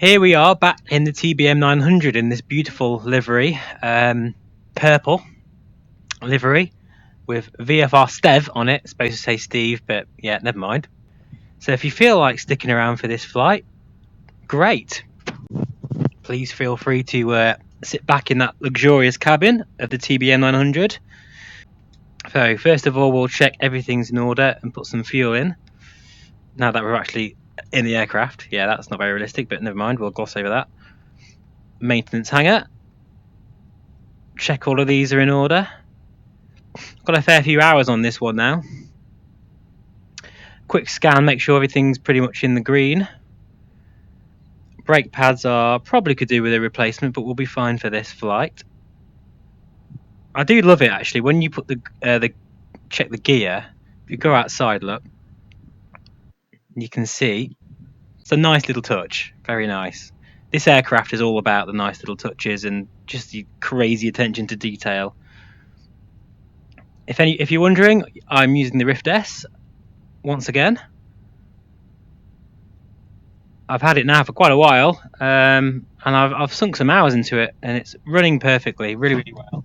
Here we are back in the TBM 900 in this beautiful livery, purple livery with VFR Stev on it. It's supposed to say Steve, but yeah, never mind. So if you feel like sticking around for this flight, great. Please feel free to sit back in that luxurious cabin of the TBM 900. So first of all, we'll check everything's in order and put some fuel in. Now that we're actually in the aircraft. Yeah, that's not very realistic, but never mind, we'll gloss over that. Maintenance hangar. Check all of these are in order. Got a fair few hours on this one now. Quick scan, make sure everything's pretty much in the green. Brake pads are probably could do with a replacement, but we'll be fine for this flight. I do love it actually when you put the check the gear. If you go outside, look, you can see it's a nice little touch. Very nice. This aircraft is all about the nice little touches and just the crazy attention to detail. If you're wondering, I'm using the Rift S once again. I've had it now for quite a while, and I've sunk some hours into it, and it's running perfectly, really well.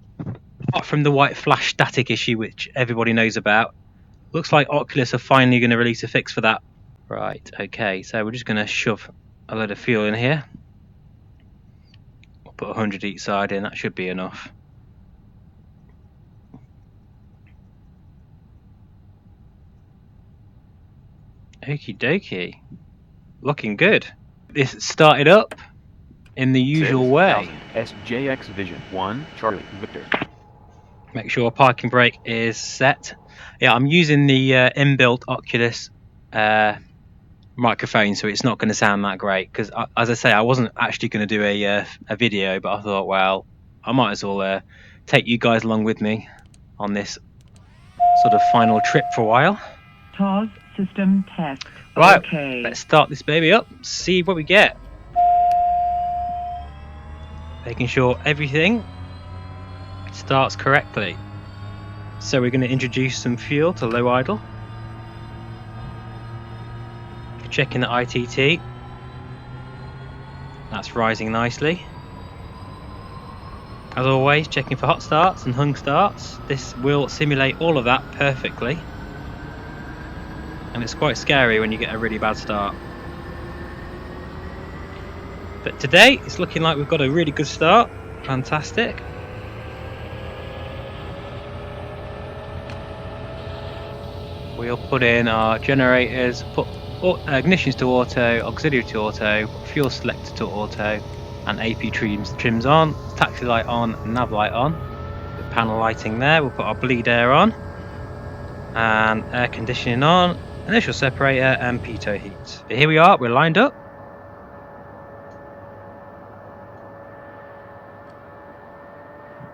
Apart from the white flash static issue, which everybody knows about, looks like Oculus are finally going to release a fix for that. Right, okay, so we're just going to shove a load of fuel in here. We'll put 100 each side in, that should be enough. Okie dokie. Looking good. This started up in the usual way. SJX Vision 1 Charlie Victor. Make sure parking brake is set. Yeah, I'm using the inbuilt Oculus microphone, so it's not going to sound that great. Because as I say, I wasn't actually going to do a video, but I thought, well, I might as well take you guys along with me on this sort of final trip for a while. Pause system test. Right, okay. Let's start this baby up, see what we get. Making sure everything starts correctly. So we're going to introduce some fuel to low idle. Checking the ITT. That's rising nicely. As always, checking for hot starts and hung starts. This will simulate all of that perfectly. And it's quite scary when you get a really bad start. But today it's looking like we've got a really good start. Fantastic. We'll put in our generators, put ignitions to auto, auxiliary to auto, fuel selector to auto, and AP trims on, taxi light on, nav light on. The panel lighting there, we'll put our bleed air on, and air conditioning on, initial separator and pitot heat. But here we are, we're lined up.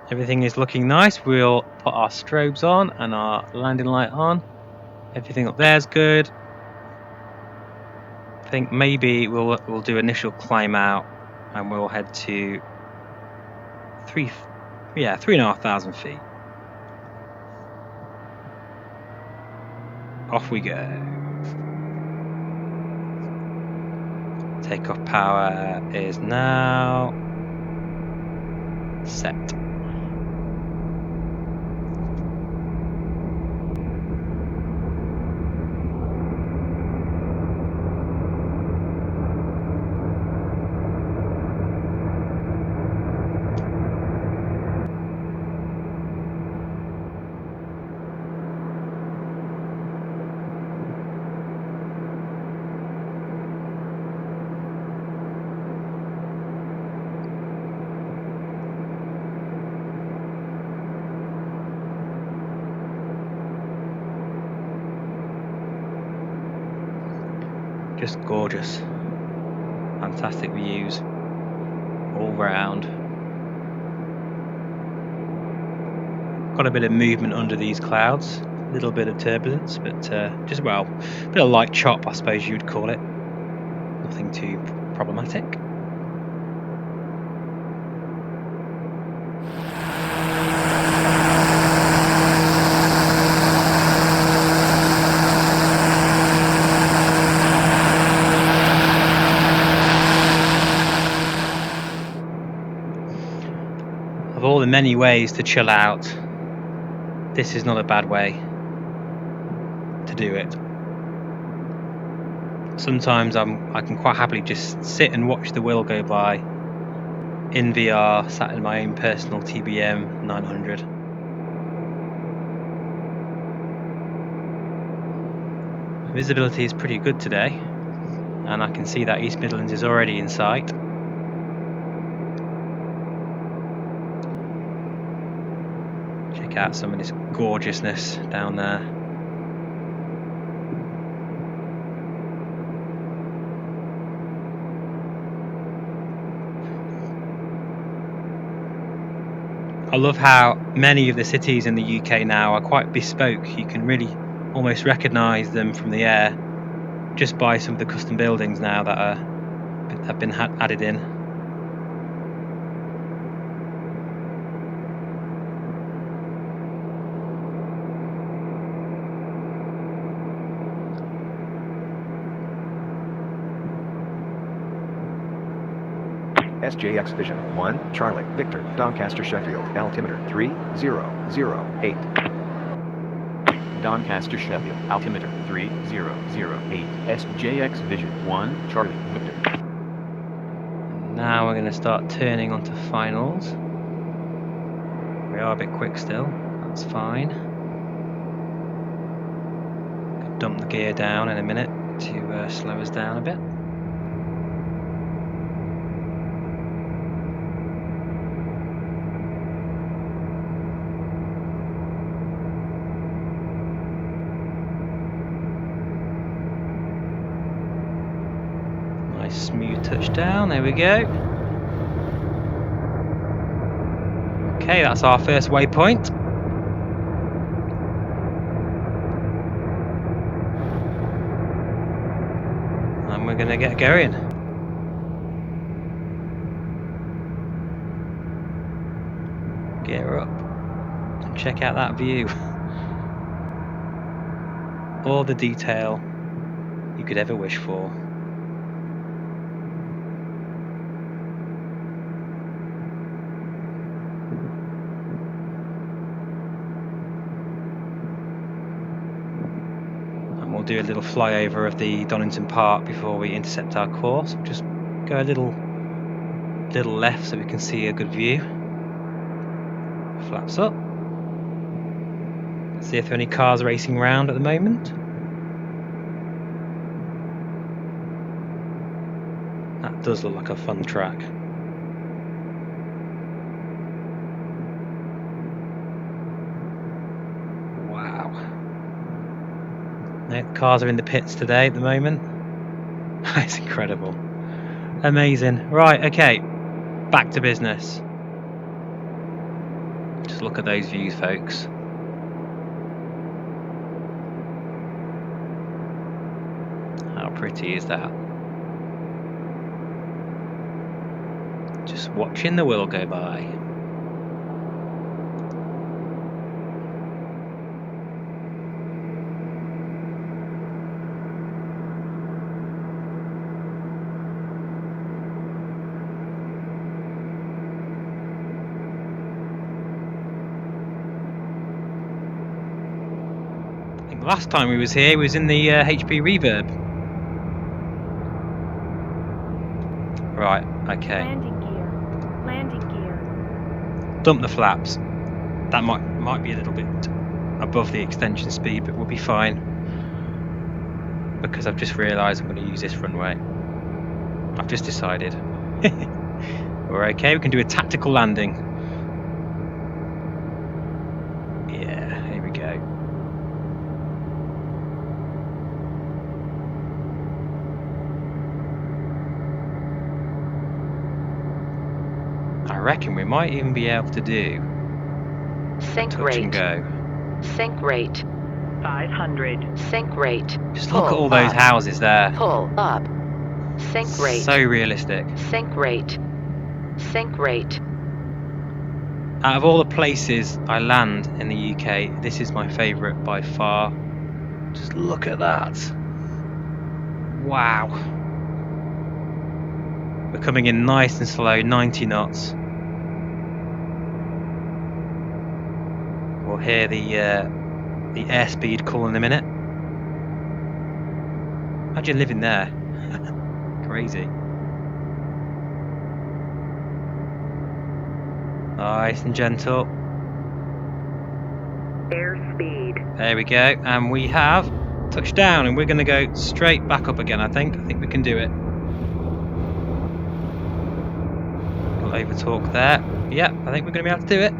Everything is looking nice. We'll put our strobes on and our landing light on. Everything up there is good. I think maybe we'll do initial climb out and we'll head to 3,500 feet. Off we go. Takeoff power is now set. Just gorgeous. Fantastic views all round. Got a bit of movement under these clouds, a little bit of turbulence, but just, well, a bit of light chop, I suppose you'd call it. Nothing too problematic. Of all the many ways to chill out, this is not a bad way to do it. Sometimes I can quite happily just sit and watch the Wirral go by in VR, sat in my own personal TBM 900. Visibility is pretty good today, and I can see that East Midlands is already in sight. Check out some of this gorgeousness down there. I love how many of the cities in the UK now are quite bespoke. You can really almost recognise them from the air just by some of the custom buildings now that have been added in. SJX Vision 1, Charlie, Victor, Doncaster, Sheffield, altimeter 3008. Doncaster, Sheffield, altimeter 3008. SJX Vision 1, Charlie, Victor. Now we're going to start turning onto finals. We are a bit quick still, that's fine. Could dump the gear down in a minute to slow us down a bit. Smooth touchdown, there we go. Okay, that's our first waypoint. And we're going to get going. Gear up and check out that view. All the detail you could ever wish for. We'll do a little flyover of the Donington Park before we intercept our course. We'll just go a little left so we can see a good view. Flaps up. See if there are any cars racing around at the moment. That does look like a fun track. The cars are in the pits today at the moment. It's incredible. Amazing. Right, okay. Back to business. Just look at those views, folks. How pretty is that? Just watching the Wirral go by. Last time we was here, we was in the HP Reverb. Right, okay. Landing gear. Landing gear. Dump the flaps. That might be a little bit above the extension speed, but we'll be fine. Because I've just realised I'm going to use this runway. I've just decided. We're okay, we can do a tactical landing. Yeah, here we go. I reckon we might even be able to do Sync touch rate. and go. Sync rate. 500. Sync rate. Just look at Pull all those up. houses there. Pull up. Sync rate. So realistic. Sync rate. Sync rate. Out of all the places I land in the UK, this is my favourite by far. Just look at that. Wow. We're coming in nice and slow, 90 knots. hear the airspeed calling in a minute. Imagine living there. Crazy. Nice and gentle. Airspeed. There we go. And we have touched down, and we're going to go straight back up again, I think. I think we can do it. Got over torque there. Yep, I think we're going to be able to do it.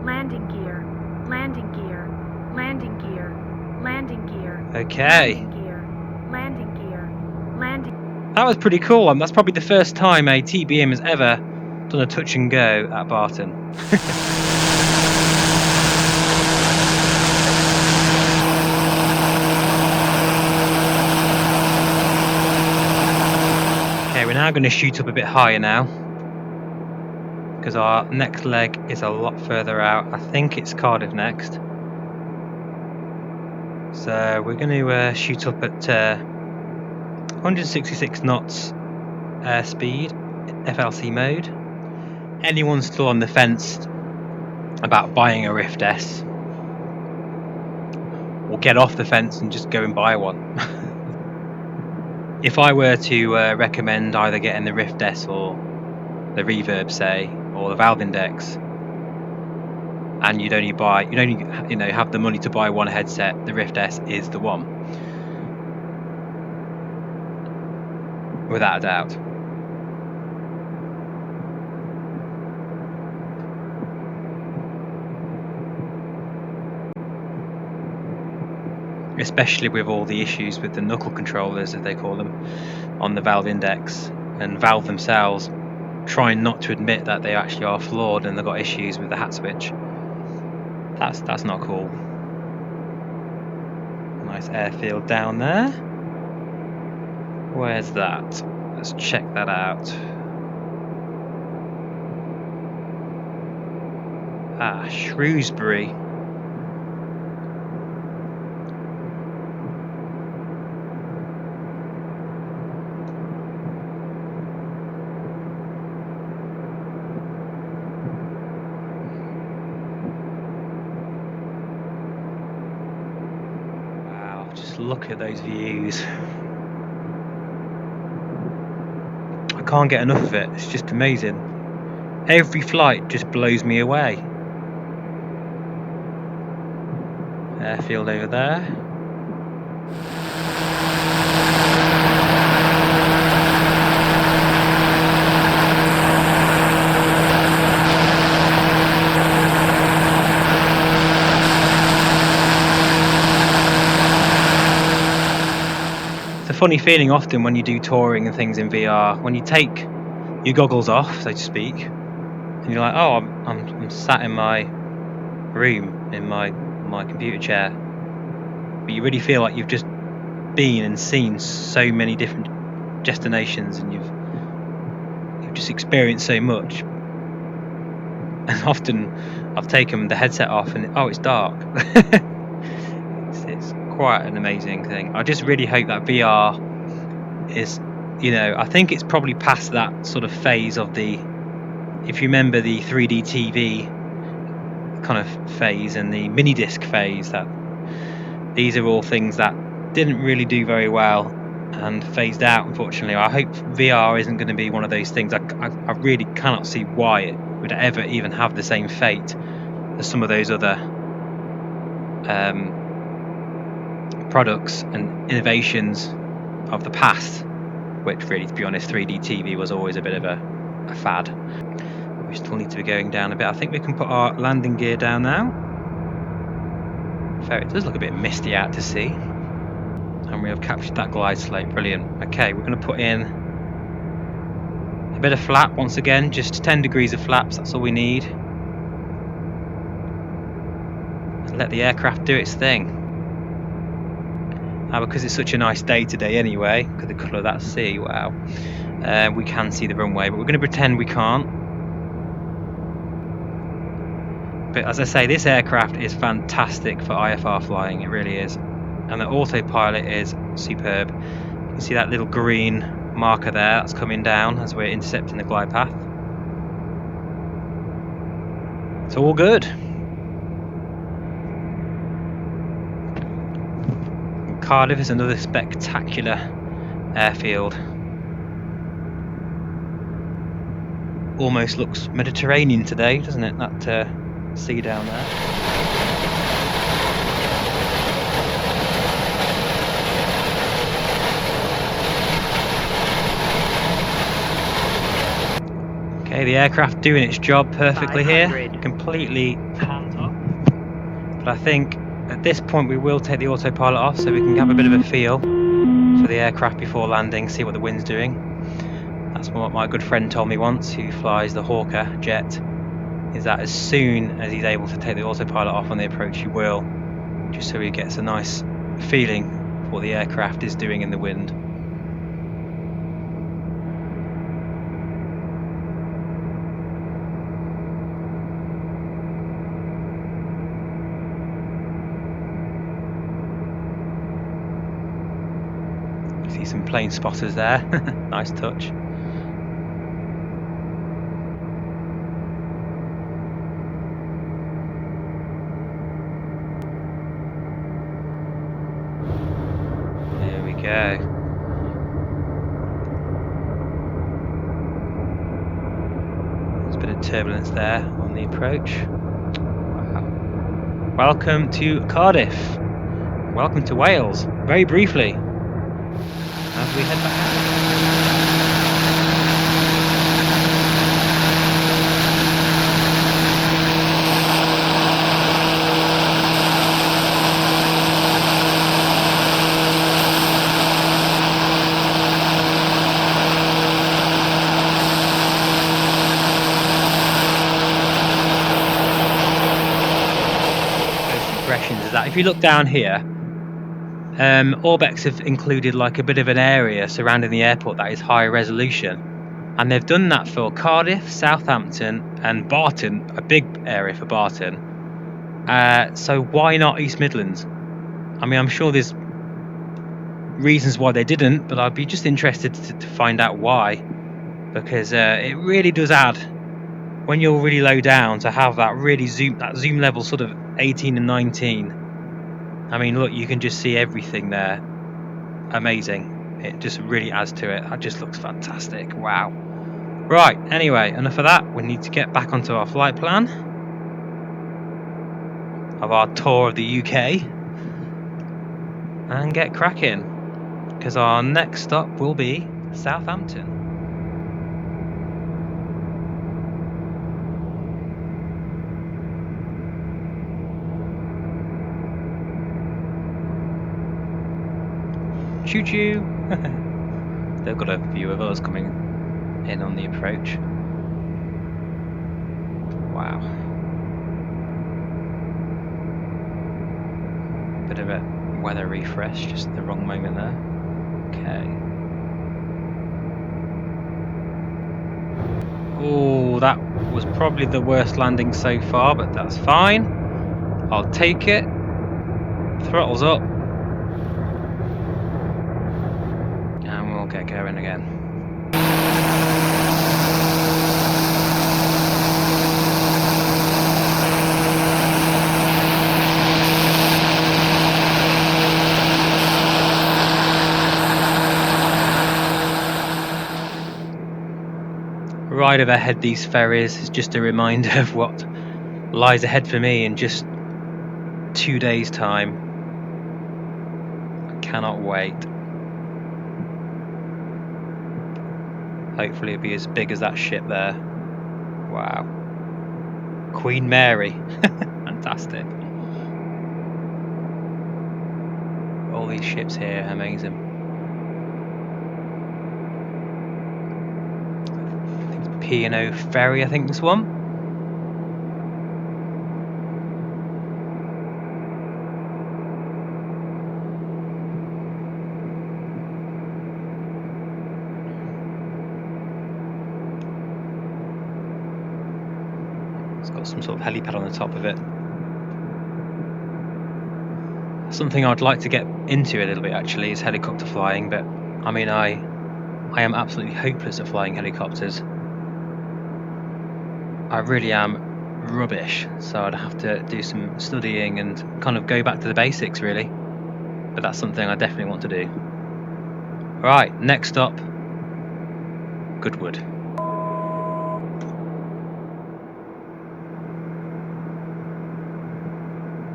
Landing gear. Landing gear. Landing gear. Landing gear. Okay. Landing gear. Landing gear. Landing. That was pretty cool. And that's probably the first time a TBM has ever done a touch and go at Barton. Okay, we're now going to shoot up a bit higher now, because our next leg is a lot further out. I think it's Cardiff next. So we're going to shoot up at 166 knots airspeed, FLC mode. Anyone still on the fence about buying a Rift S, will get off the fence and just go and buy one. If I were to recommend either getting the Rift S or the Reverb, say, or the Valve Index, and you'd only have the money to buy one headset, the Rift S is the one, without a doubt. Especially with all the issues with the knuckle controllers, as they call them, on the Valve Index, and Valve themselves trying not to admit that they actually are flawed and they've got issues with the hat switch. That's not cool. Nice airfield down there. Where's that? Let's check that out. Ah, Shrewsbury. Look at those views. I can't get enough of it. It's just amazing. Every flight just blows me away. Airfield over there. Funny feeling often when you do touring and things in VR, when you take your goggles off, so to speak, and you're like, oh, I'm sat in my room in my computer chair, but you really feel like you've just been and seen so many different destinations, and you've just experienced so much. And often I've taken the headset off and it's dark. It's quite an amazing thing. I just really hope that VR is, I think it's probably past that sort of phase of the, if you remember the 3D TV kind of phase and the mini disc phase, that these are all things that didn't really do very well and phased out, unfortunately. I hope VR isn't going to be one of those things. I really cannot see why it would ever even have the same fate as some of those other products and innovations of the past, which really, to be honest, 3D TV was always a bit of a fad. We still need to be going down a bit. I think we can put our landing gear down now. Fair, it does look a bit misty out to sea. And we have captured that glide slope. Brilliant. Okay, we're going to put in a bit of flap once again, just 10 degrees of flaps, that's all we need. And let the aircraft do its thing. Because it's such a nice day today anyway, because of the colour of that sea, wow, we can see the runway, but we're going to pretend we can't. But as I say, this aircraft is fantastic for IFR flying, it really is. And the autopilot is superb. You can see that little green marker there that's coming down as we're intercepting the glide path. It's all good. And Cardiff is another spectacular airfield. Almost looks Mediterranean today, doesn't it? That sea down there. Okay, the aircraft doing its job perfectly here. 500. Completely hands off. But I think at this point we will take the autopilot off so we can have a bit of a feel for the aircraft before landing, see what the wind's doing. That's what my good friend told me once, who flies the Hawker jet, is that as soon as he's able to take the autopilot off on the approach, he will, just so he gets a nice feeling for what the aircraft is doing in the wind. See some plane spotters there. Nice touch. There we go. There's a bit of turbulence there on the approach. Wow. Welcome to Cardiff. Welcome to Wales. Very briefly, as we head back out. First impressions is that if you look down here, Orbex have included like a bit of an area surrounding the airport that is high resolution, and they've done that for Cardiff, Southampton and Barton, a big area for Barton. So why not East Midlands? I mean, I'm sure there's reasons why they didn't, but I'd be just interested to find out why, because it really does add, when you're really low down, to have that really zoom level sort of 18 and 19. I mean, look, you can just see everything there. Amazing. It just really adds to it. That just looks fantastic. Wow. Right, anyway, enough of that. We need to get back onto our flight plan of our tour of the UK and get cracking, because our next stop will be Southampton. Choo choo! They've got a view of us coming in on the approach. Wow. Bit of a weather refresh, just the wrong moment there. Okay. Oh, that was probably the worst landing so far, but that's fine. I'll take it. Throttles up. And we'll get going again. Right overhead these ferries is just a reminder of what lies ahead for me in just 2 days' time. I cannot wait. Hopefully it'll be as big as that ship there. Wow. Queen Mary. Fantastic. All these ships here, amazing. P&O Ferry, I think this one. It's got some sort of helipad on the top of it. Something I'd like to get into a little bit actually is helicopter flying, but I mean I am absolutely hopeless at flying helicopters. I really am rubbish, so I'd have to do some studying and kind of go back to the basics really, but that's something I definitely want to do. Right, next up, Goodwood.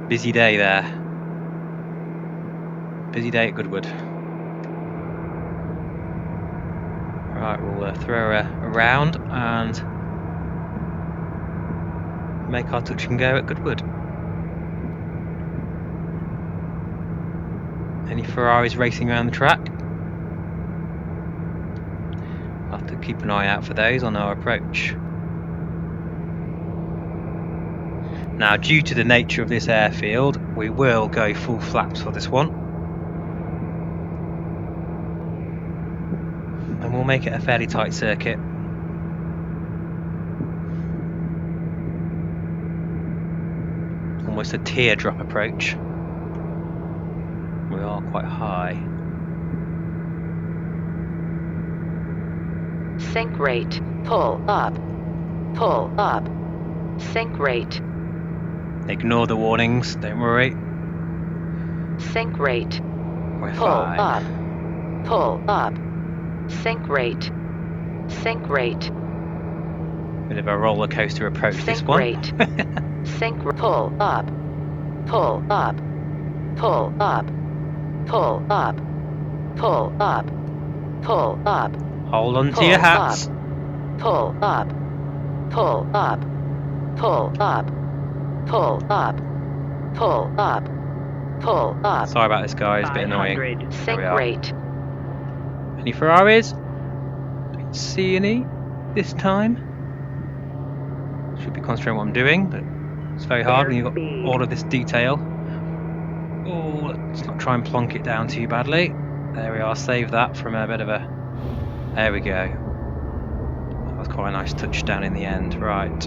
Busy day there. Busy day at Goodwood. Right, we'll throw her around and make our touch and go at Goodwood. Any Ferraris racing around the track? I'll have to keep an eye out for those on our approach. Now, due to the nature of this airfield, we will go full flaps for this one. And we'll make it a fairly tight circuit. Almost a teardrop approach. We are quite high. Sink rate. Pull up. Pull up. Sink rate. Ignore the warnings, don't worry. Sink rate. We're Pull fine. up. Pull up. Sink rate. Sink rate. Bit of a roller coaster approach this Sink one. rate. Sink. Pull up. Pull up. Pull up. Pull up. Pull up. Pull up. Hold on to Pull your hats. up. Pull up. Pull up. Pull up. Pull up. Pull up. Pull up. Sorry about this, guys. It's a bit annoying. 500. Sink we are. rate. Any Ferraris? Don't see any this time. Should be concentrating on what I'm doing, but it's very hard when you've got all of this detail. Oh, let's not try and plonk it down too badly. There we are. Save that from a bit of a. There we go. That was quite a nice touchdown in the end. Right.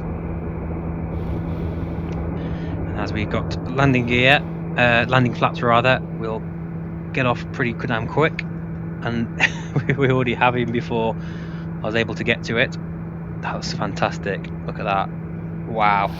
And as we got landing gear, landing flaps rather, we'll get off pretty damn quick. And we already have him before I was able to get to it. That was fantastic. Look at that. Wow.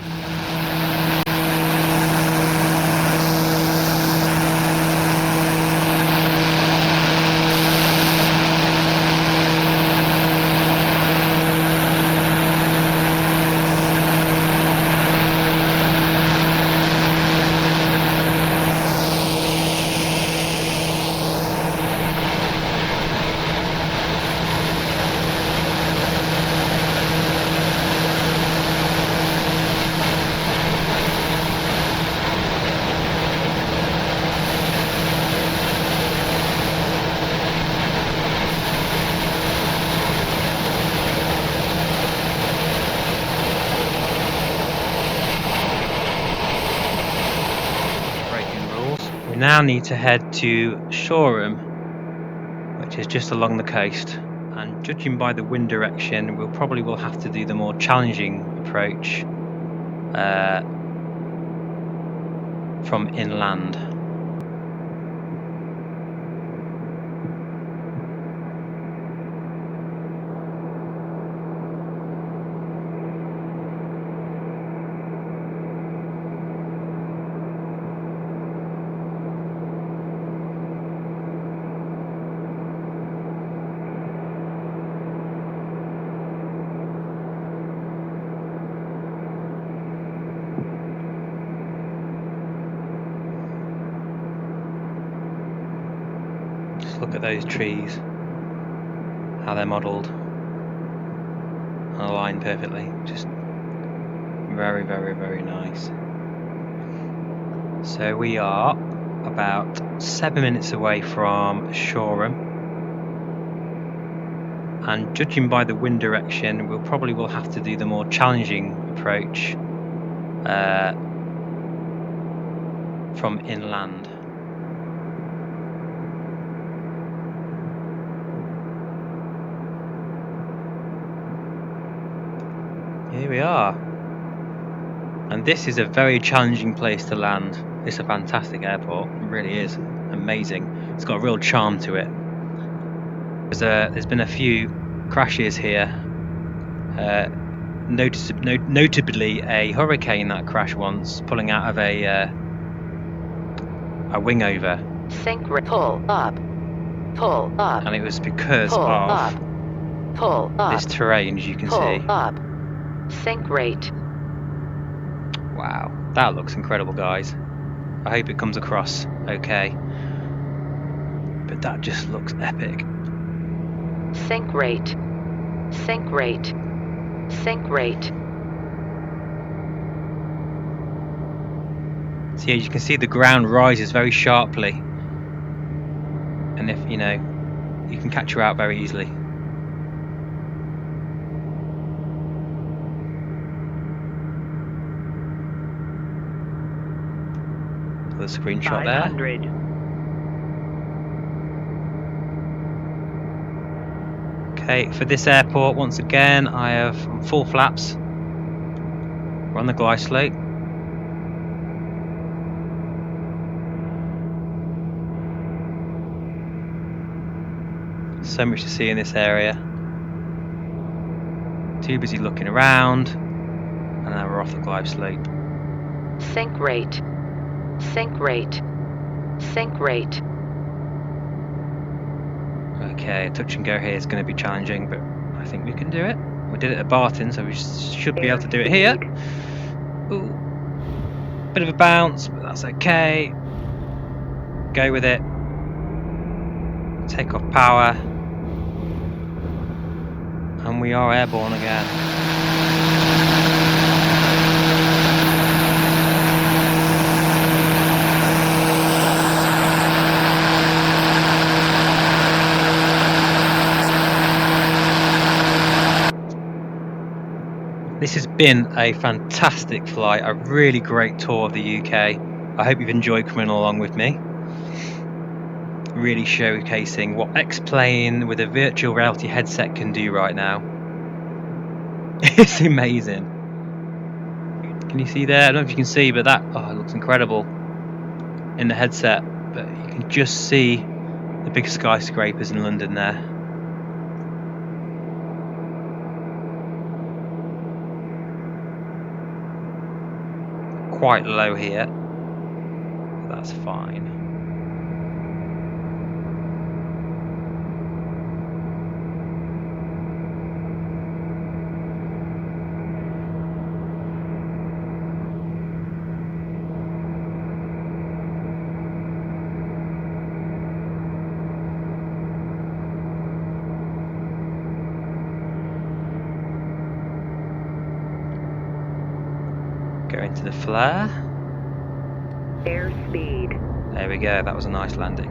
Now need to head to Shoreham, which is just along the coast, and judging by the wind direction we'll probably will have to do the more challenging approach from inland. Look at those trees, how they're modelled and aligned perfectly. Just very, very, very nice. So we are about 7 minutes away from Shoreham, and judging by the wind direction we'll probably will have to do the more challenging approach from inland. Here we are, and this is a very challenging place to land. It's a fantastic airport, it really is amazing. It's got a real charm to it. There's been a few crashes here notably a hurricane that crashed once, pulling out of a wing over, Sink rate. Pull up. Pull up. and it was because Pull of up. Pull up. this terrain, as you can Pull see. up. Sink rate. Wow, that looks incredible, guys. I hope it comes across okay. But that just looks epic. Sink rate. Sink rate. Sink rate. So yeah, you can see the ground rises very sharply. And if, you know, you can catch her out very easily. The screenshot there. 500. Okay, for this airport, once again, I have full flaps. We're on the glide slope. So much to see in this area. Too busy looking around, and now we're off the glide slope. Sink rate. Sink rate. Sink rate. Okay, touch and go here is going to be challenging, but I think we can do it. We did it at Barton, so we should be able to do it here. Ooh, bit of a bounce, but that's okay. Go with it. Take off power. And we are airborne again. This has been a fantastic flight, a really great tour of the UK. I hope you've enjoyed coming along with me. Really showcasing what X-Plane with a virtual reality headset can do right now. It's amazing. Can you see there? I don't know if you can see, but that it looks incredible in the headset. But you can just see the big skyscrapers in London there. Quite low here. That's fine. Go into the flare. Airspeed. There we go, that was a nice landing.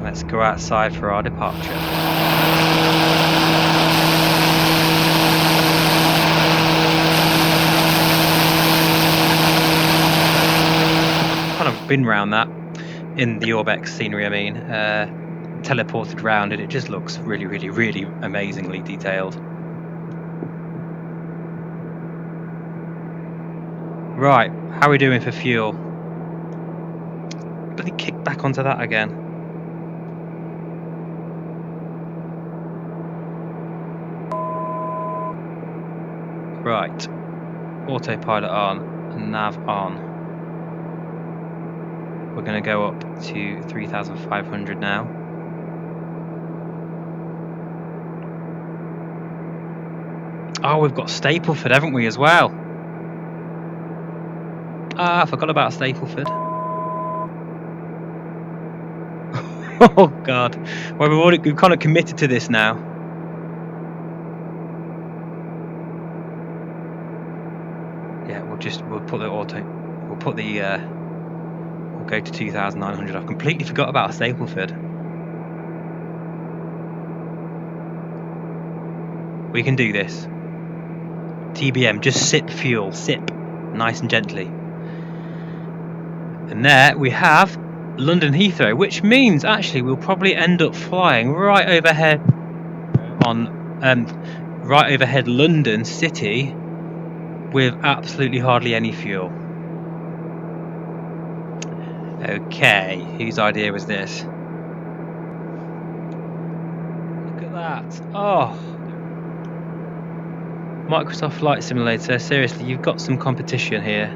Let's go outside for our departure. Kind of been round that in the Orbex scenery, I mean. Teleported round it, it just looks really, really, really amazingly detailed. Right, how are we doing for fuel? Bloody kick back onto that again. Right, autopilot on, nav on. We're going to go up to 3,500 now. Oh, we've got Stapleford, haven't we, as well? Ah, I forgot about Stapleford. Oh God! Well, we've kind of committed to this now. Yeah, we'll put the we'll go to 2,900. I've completely forgot about Stapleford. We can do this. TBM, just sip fuel, sip, nice and gently. And there we have London Heathrow, which means actually we'll probably end up flying right overhead London City with absolutely hardly any fuel. Okay, whose idea was this? Look at that. Oh, Microsoft Flight Simulator, seriously, you've got some competition here.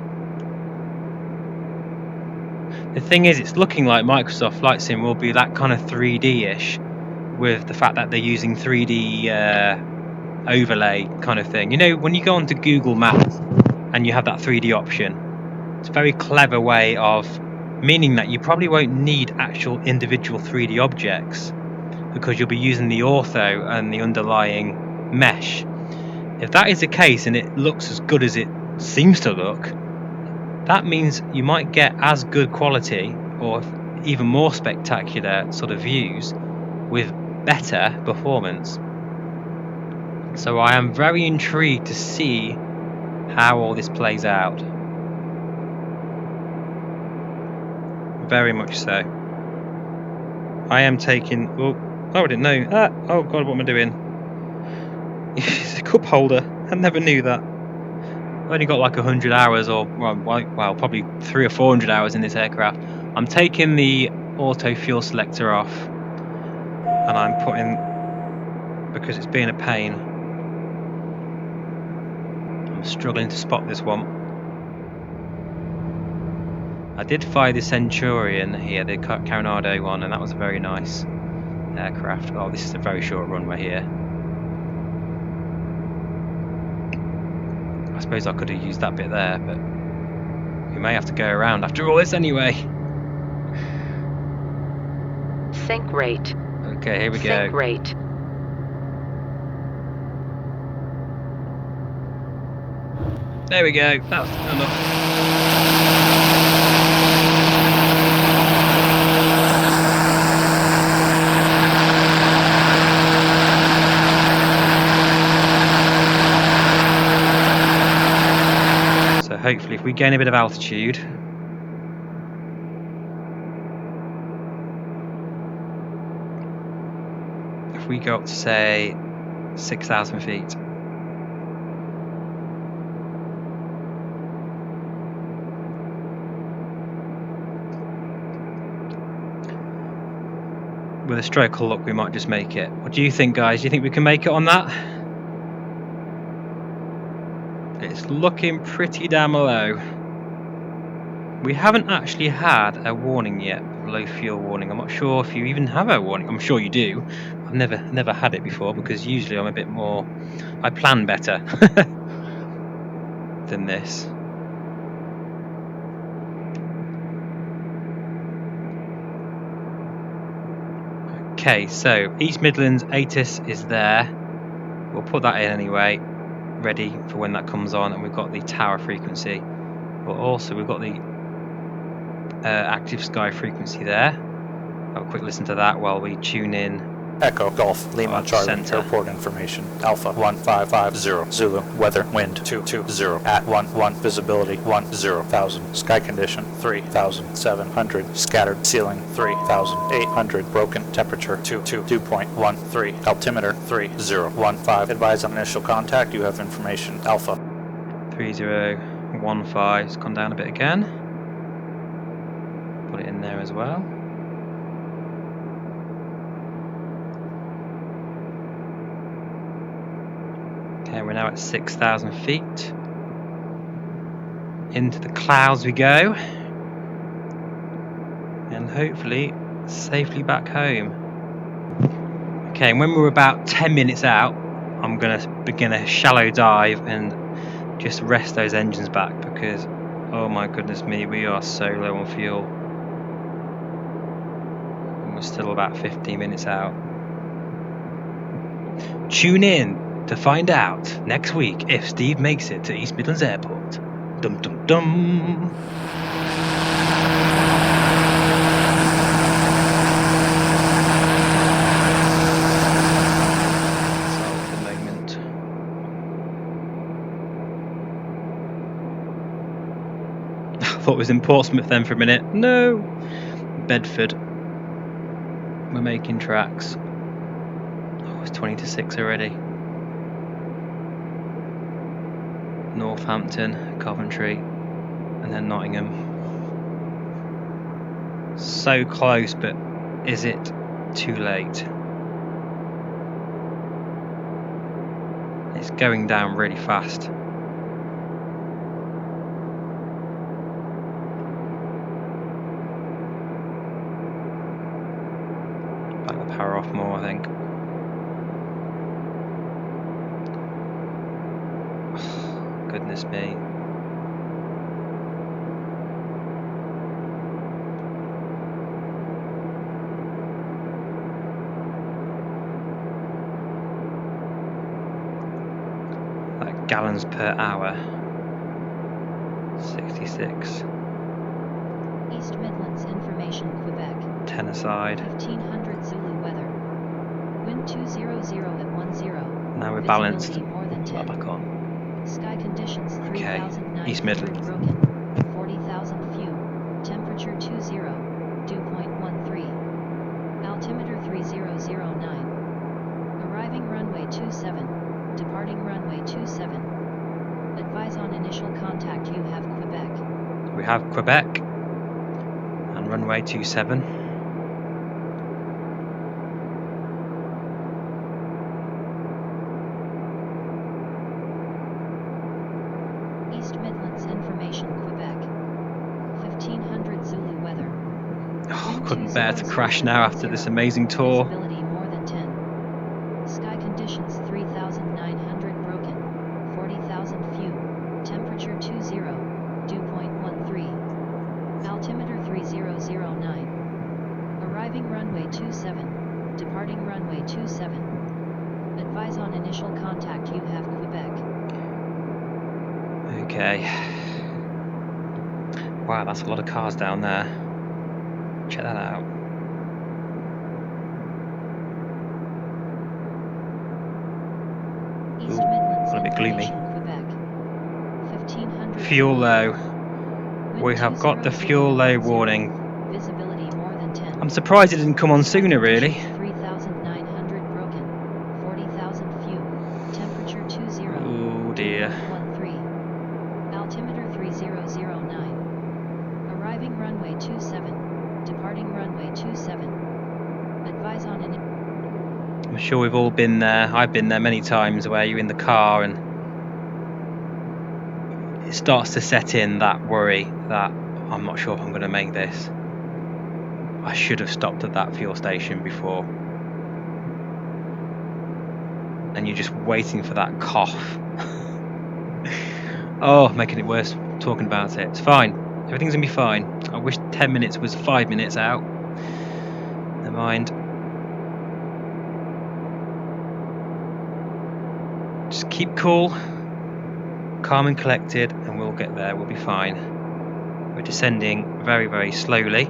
The thing is, it's looking like Microsoft Flight Sim will be that kind of 3D-ish, with the fact that they're using 3D overlay kind of thing. You know, when you go onto Google Maps and you have that 3D option, it's a very clever way of meaning that you probably won't need actual individual 3D objects because you'll be using the ortho and the underlying mesh. If that is the case and it looks as good as it seems to look, that means you might get as good quality or even more spectacular sort of views with better performance. So I am very intrigued to see how all this plays out. Very much so. I am taking... Oh, I didn't know. Oh god, what am I doing? It's a cup holder. I never knew that. I've only got like 100 hours or, well, probably 300 or 400 hours in this aircraft. I'm taking the auto fuel selector off. And I'm putting... because it's being a pain. I'm struggling to spot this one. I did fly the Centurion here, the Coronado one, and that was a very nice aircraft. Oh, this is a very short runway here. I suppose I could have used that bit there, but we may have to go around after all this anyway. Sync rate. Okay, here we go. Sync rate. There we go. That's enough. Hopefully if we gain a bit of altitude, if we go up to say 6,000 feet, with a stroke of luck we might just make it. What do you think, guys? Do you think we can make it on that? It's looking pretty damn low. We haven't actually had a warning yet, low fuel warning. I'm not sure if you even have a warning. I'm sure you do. I've never had it before because usually I'm a bit more... I plan better than this. Okay, so East Midlands ATIS is there. We'll put that in anyway, ready for when that comes on, and we've got the tower frequency, but also we've got the active sky frequency there. Have a quick listen to that while we tune in. Echo Golf Lima Charlie center. Airport information Alpha 1550 Zulu weather wind 220 at 11 visibility 10,000 sky condition 3,700 scattered ceiling 3,800 broken temperature 2.13 altimeter 3015 advise on initial contact. You have information Alpha 3015. It's gone down a bit again. Put it in there as well. Okay, we're now at 6,000 feet. Into the clouds we go. And hopefully safely back home. Okay, and when we're about 10 minutes out, I'm going to begin a shallow dive and just rest those engines back because, oh my goodness me, we are so low on fuel. And we're still about 15 minutes out. Tune in to find out next week if Steve makes it to East Midlands Airport. Dum dum dum. So at the moment, I thought it was in Portsmouth then for a minute. No, Bedford. We're making tracks. Oh, it's 20 to 6 already. Northampton, Coventry, and then Nottingham. So close, but is it too late? It's going down really fast. Back the power off more, I think. Goodness me. Gallons per hour. 66. East Midlands Information, Quebec. 10 aside. 1500 Zulu weather. Wind 200 at 10. Now we're balanced. Visibility more than Put that 10. back on. Sky conditions Okay, 3,900 East Midlands. broken. 40,000 few. Temperature 20. Dew point 13. Altimeter 3009. Arriving runway 27. Departing runway 27. Advise on initial contact. You have Quebec. We have Quebec and runway 27. East Midlands Information, Quebec. 1500 Zulu weather. Oh, couldn't bear to crash now after this amazing tour. Visibility more than 10. Sky conditions 3,900 broken. 40,000 few. Temperature 20. Dew point 13. Altimeter 3009. Arriving runway 27. Departing runway 27. Advise on initial contact. You have Quebec. Okay. Wow, that's a lot of cars down there. Check that out. East Midlands a bit gloomy. Information, Quebec. 1500 Fuel low. Wind We have got the 200 fuel low at 10. warning. Visibility more than 10. I'm surprised it didn't come on sooner, really. 3,900 broken. 40,000 few. Temperature 20. Oh dear. 13. Altimeter 3009. Arriving runway 27. Departing runway 27. Advise on an. I'm sure we've all been there. I've been there many times where you're in the car and it starts to set in that worry that I'm not sure if I'm going to make this. I should have stopped at that fuel station before. And you're just waiting for that cough. Oh, making it worse talking about it. It's fine. Everything's going to be fine. I wish 10 minutes was 5 minutes out. Never mind. Just keep cool, calm and collected, and we'll get there. We'll be fine. We're descending very, very slowly,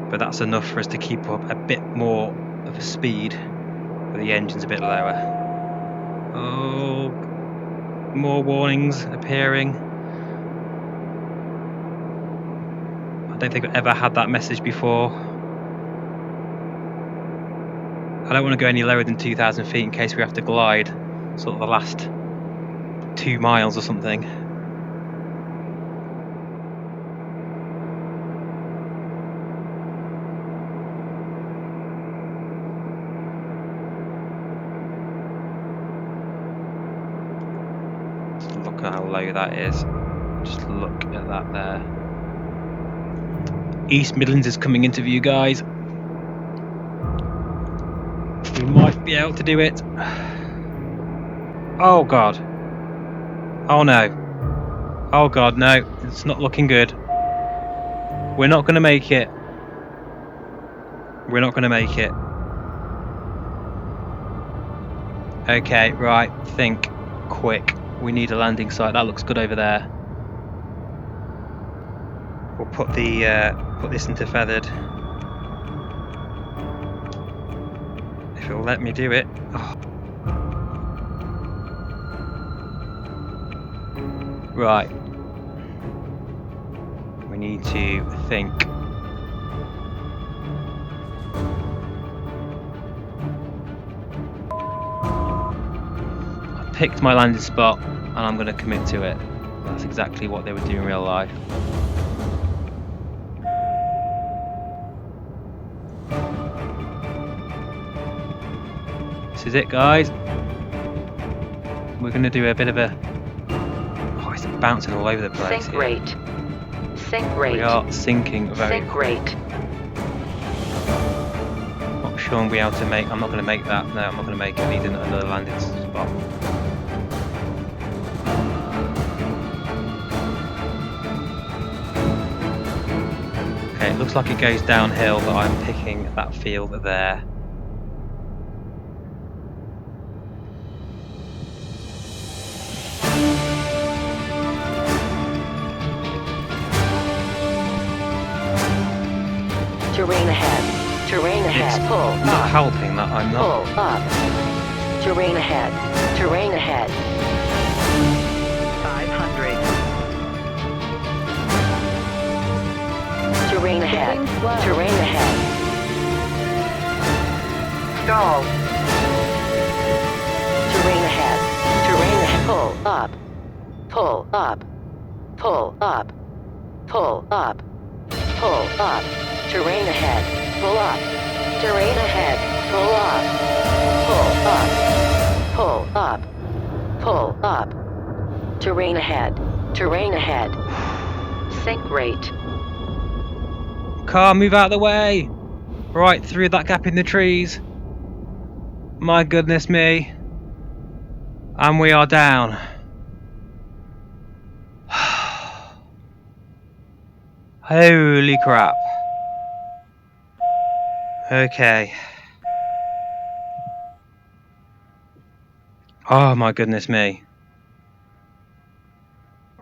but that's enough for us to keep up a bit more of a speed, but the engine's a bit lower. Oh, more warnings appearing. I don't think I've ever had that message before. I don't want to go any lower than 2,000 feet in case we have to glide sort of the last 2 miles or something. Just look at how low that is. Just look at that there. East Midlands is coming into view, guys. We might be able to do it. Oh god. Oh no. Oh god, no. It's not looking good. We're not going to make it. We're not going to make it. Okay, right. Think. Quick. We need a landing site. That looks good over there. We'll put this into feathered. If it'll let me do it. Oh. Right. We need to think. I picked my landing spot and I'm going to commit to it. That's exactly what they would do in real life. This is it, guys. we're going to do a bit of a... Oh, it's bouncing all over the place Sink here. rate. Sink rate. We are sinking very Sink quick. rate. Not sure I'm going to be able to make... I'm not going to make that. No, I'm not going to make it. I need another landing spot. Okay, it looks like it goes downhill, but I'm picking that field there. Terrain ahead. Terrain ahead. It's Pull not up. helping that I'm not... Pull up. Terrain ahead. Terrain ahead. 500. Terrain ahead. Terrain ahead. Stall. Terrain ahead. Terrain ahead. Pull up. Pull up. Pull up. Pull up. Pull up. Terrain ahead. Pull up. Terrain ahead. Pull up. Pull up. Pull up. Pull up. Terrain ahead. Terrain ahead. Sink rate. Car, move out of the way! Right through that gap in the trees. My goodness me. And we are down. Holy crap. Okay. Oh my goodness me.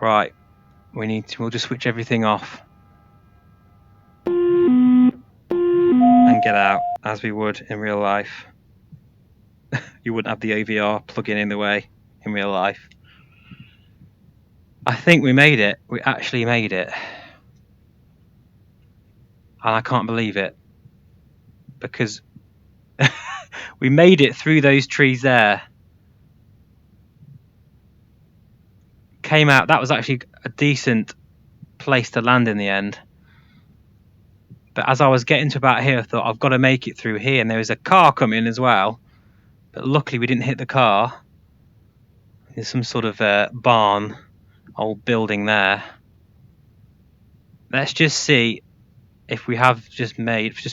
Right. We'll just switch everything off. And get out as we would in real life. You wouldn't have the OVR plug-in in the way in real life. I think we made it. We actually made it. And I can't believe it. Because we made it through those trees there. Came out, that was actually a decent place to land in the end. But as I was getting to about here, I thought I've got to make it through here. And there was a car coming as well. But luckily we didn't hit the car. There's some sort of barn, old building there. Let's just see if we have just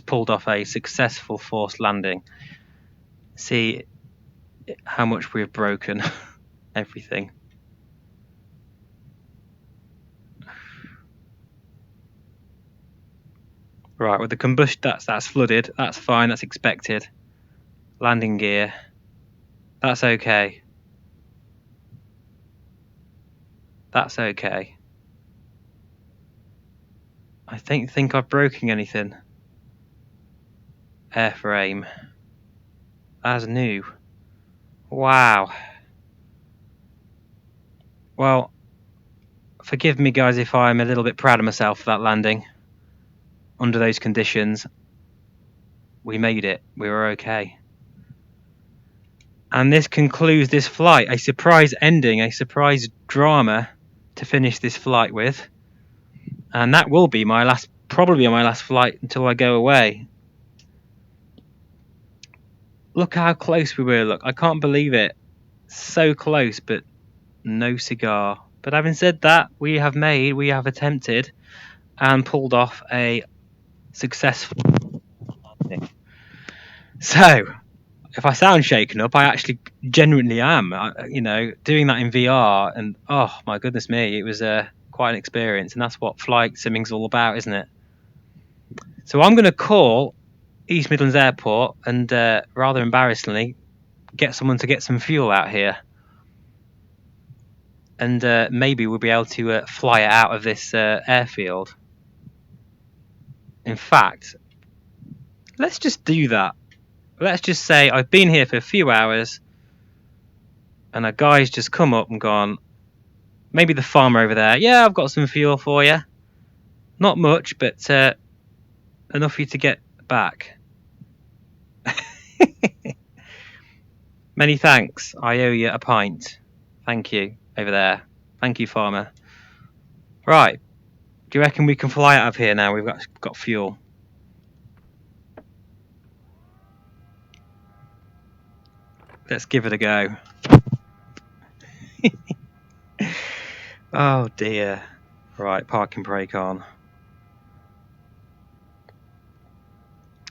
pulled off a successful forced landing. See how much we've broken everything. Right, with the combustion, that's flooded. That's fine. That's expected. Landing gear. That's okay. That's okay. I don't think I've broken anything. Airframe. As new. Wow. Well, forgive me guys if I'm a little bit proud of myself for that landing. Under those conditions, we made it. We were okay. And this concludes this flight. A surprise ending, a surprise drama to finish this flight with. And that will be probably my last flight until I go away. Look how close we were. Look, I can't believe it. So close, but no cigar. But having said that, we have attempted and pulled off a successful landing. So, if I sound shaken up, I actually genuinely am. Doing that in VR, and oh my goodness me, it was quite an experience, and that's what flight simming's all about, isn't it? So I'm going to call East Midlands Airport and rather embarrassingly get someone to get some fuel out here, and maybe we'll be able to fly it out of this airfield. In fact, let's just do that. Let's just say I've been here for a few hours and a guy's just come up and gone, maybe the farmer over there, yeah, I've got some fuel for you. Not much, but enough for you to get back. Many thanks. I owe you a pint. Thank you over there. Thank you, farmer. Right. Do you reckon we can fly out of here now? We've got fuel. Let's give it a go. Oh dear. Right, parking brake on.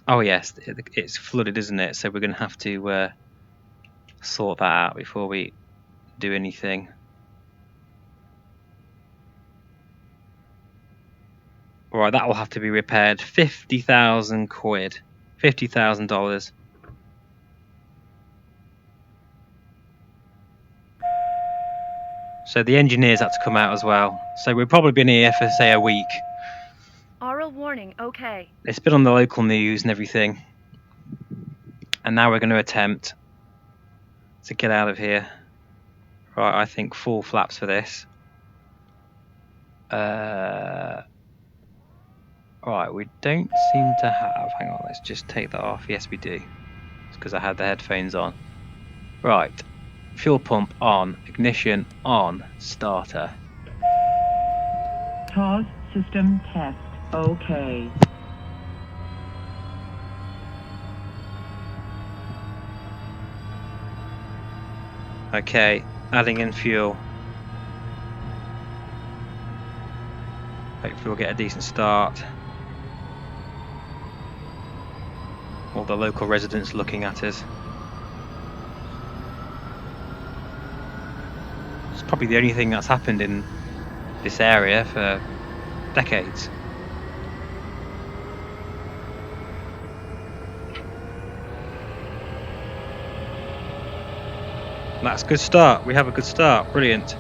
Oh yes, it's flooded, isn't it? So we're going to have to sort that out before we do anything. Right, that will have to be repaired. 50,000 quid. $50,000. So the engineers had to come out as well. So we've probably been here for, say, a week. Aural warning, okay. It's been on the local news and everything. And now we're going to attempt to get out of here. Right, I think full flaps for this. Right, we don't seem to have... Hang on, let's just take that off. Yes, we do. It's because I had the headphones on. Right. Fuel pump on. Ignition on. Starter. TOS system test. Okay. Okay, adding in fuel. Hopefully we'll get a decent start. All the local residents looking at us. It's probably the only thing that's happened in this area for decades. That's a good start. We have a good start. Brilliant.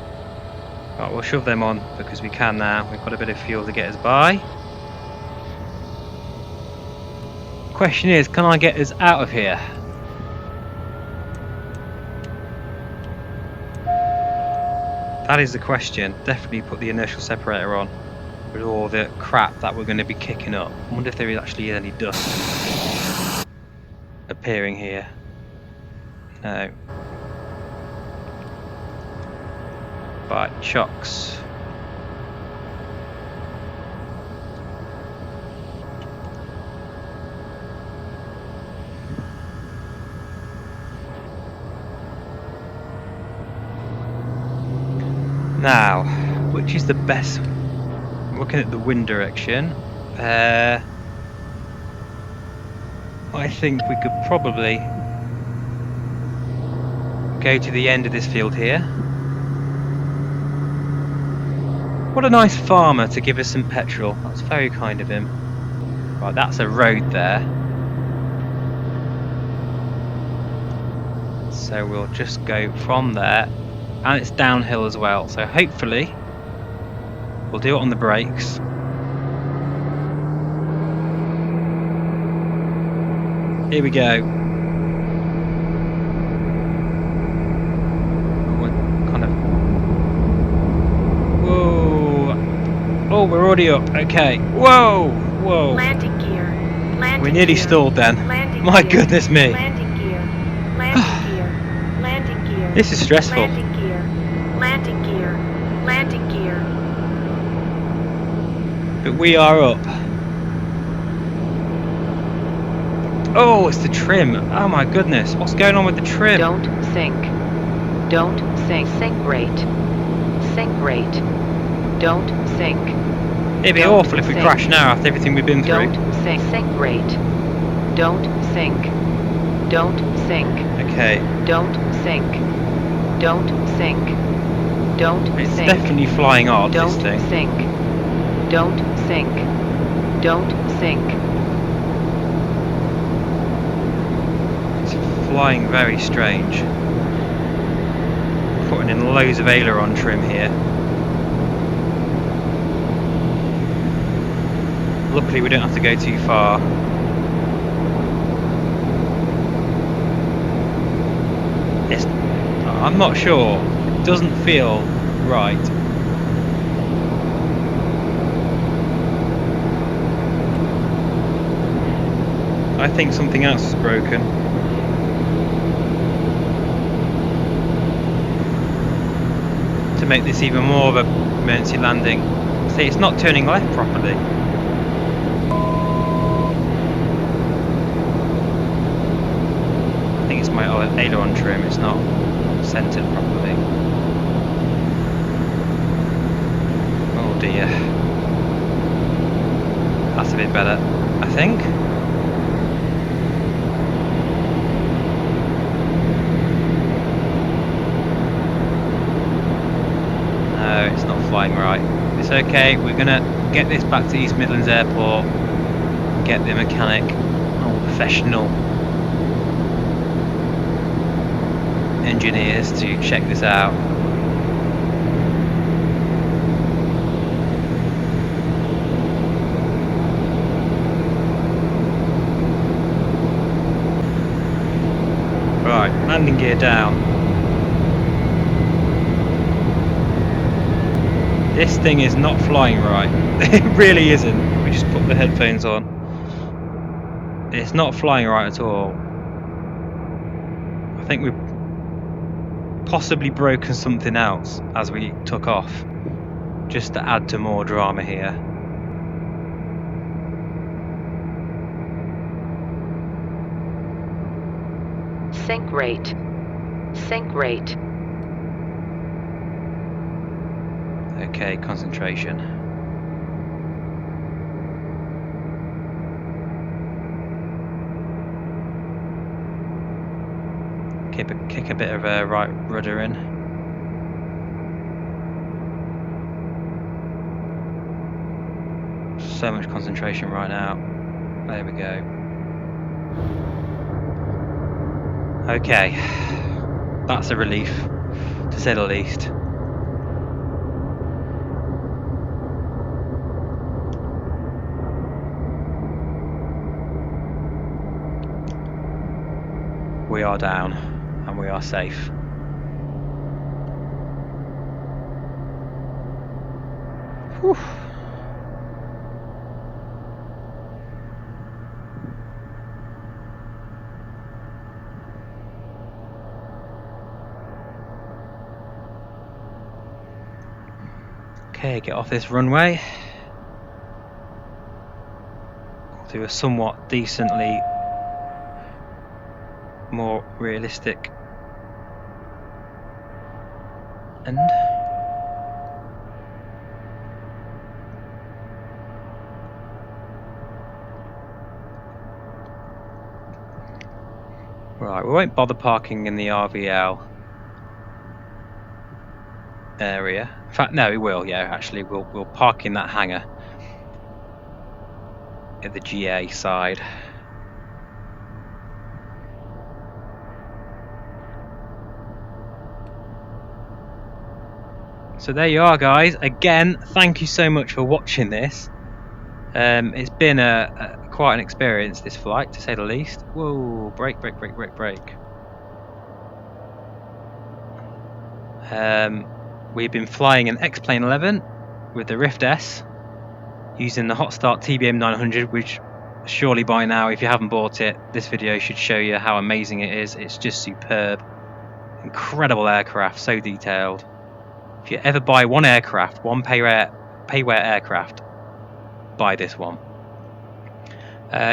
Right, we'll shove them on because we can now. We've got a bit of fuel to get us by. Question is, can I get us out of here? That is the question. Definitely put the inertial separator on with all the crap that we're going to be kicking up. I wonder if there actually is any dust appearing here. No. Right, shocks. Now, which is the best? Looking at the wind direction, I think we could probably go to the end of this field here. What a nice farmer to give us some petrol. That's very kind of him. Right, that's a road there. So we'll just go from there. And it's downhill as well. So hopefully we'll do it on the brakes. Here we go. Kind of. Whoa! Oh, we're already up. Okay. Whoa! Whoa! Landing gear. Landing We nearly gear. stalled then. Landing My gear. goodness me! Landing gear. Landing gear. Landing gear. This is stressful. Landing gear. Landing gear. Landing gear. But we are up. Oh, it's the trim. Oh my goodness. What's going on with the trim? Don't sink. Don't sink. Sink rate. Sink rate. Don't sink. It'd be Don't awful if we sink. crash now after everything we've been through. Don't sink. Sink rate. Don't sink. Don't sink. Okay. Don't sink. Don't sink. Don't It's sink. definitely flying odd, Don't this thing. sink. Don't sink. Don't sink. It's flying very strange. Putting in loads of aileron trim here. Luckily we don't have to go too far. It's, I'm not sure. It doesn't feel right. I think something else is broken. To make this even more of a emergency landing. See, it's not turning left properly. I think it's my aileron trim, it's not centered properly. atmosphere. That's a bit better, I think. No, it's not flying right. It's okay, we're gonna get this back to East Midlands Airport, get the mechanic, all professional engineers to check this out. Right, landing gear down. This thing is not flying right. It really isn't. We just put the headphones on. It's not flying right at all. I think we've possibly broken something else as we took off, just to add to more drama here. Sync rate. Sync rate. Okay, concentration. Kick a bit of a right rudder in. So much concentration right now. There we go. Okay, that's a relief, to say the least. We are down, and we are safe. Whew. Okay, get off this runway. Do a somewhat decently more realistic end. Right, we won't bother parking in the RVL area. In fact, no, we will. Yeah, actually, we'll park in that hangar at the GA side. So there you are, guys. Again, thank you so much for watching this. It's been quite an experience, this flight, to say the least. Whoa, brake, brake, brake, brake, brake. We've been flying an X-Plane 11 with the Rift S, using the Hot Start TBM 900, which surely by now, if you haven't bought it, this video should show you how amazing it is. It's just superb. Incredible aircraft, so detailed. If you ever buy one aircraft, one payware aircraft, buy this one.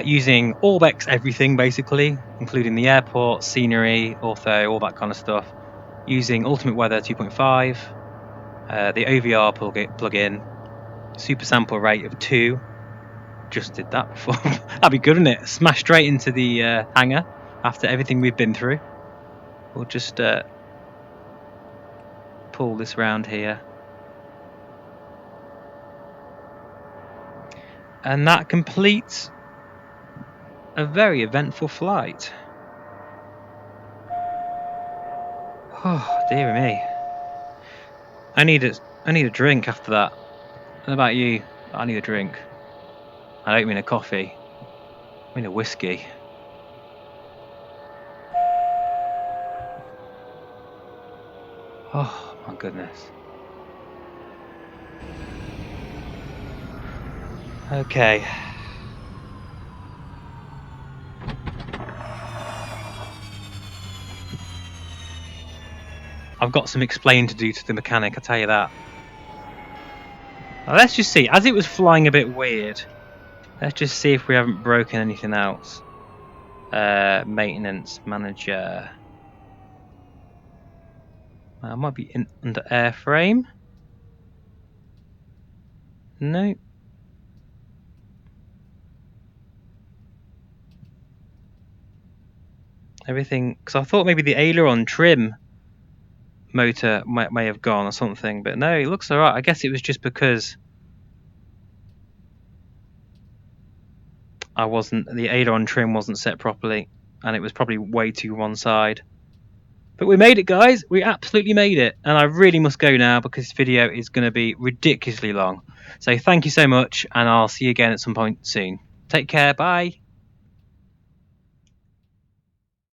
Using Orbex everything basically, including the airport, scenery, ortho, all that kind of stuff. Using Ultimate Weather 2.5, the OVR plug-in, super sample rate of 2. Just did that before. That'd be good, wouldn't it? Smash straight into the hangar after everything we've been through. We'll just pull this round here. And that completes a very eventful flight. Oh, dear me. I need a drink after that. What about you? I need a drink. I don't mean a coffee. I mean a whiskey. Oh my goodness. Okay. I've got some explaining to do to the mechanic, I'll tell you that. Now let's just see, as it was flying a bit weird, let's just see if we haven't broken anything else. Maintenance manager. I might be under airframe. No. Everything, because I thought maybe the aileron trim motor may have gone or something, but no, it looks alright. I guess it was just because the aileron trim wasn't set properly, and it was probably way too one side. But we made it, guys. We absolutely made it, and I really must go now because this video is going to be ridiculously long. So thank you so much, and I'll see you again at some point soon. Take care. Bye.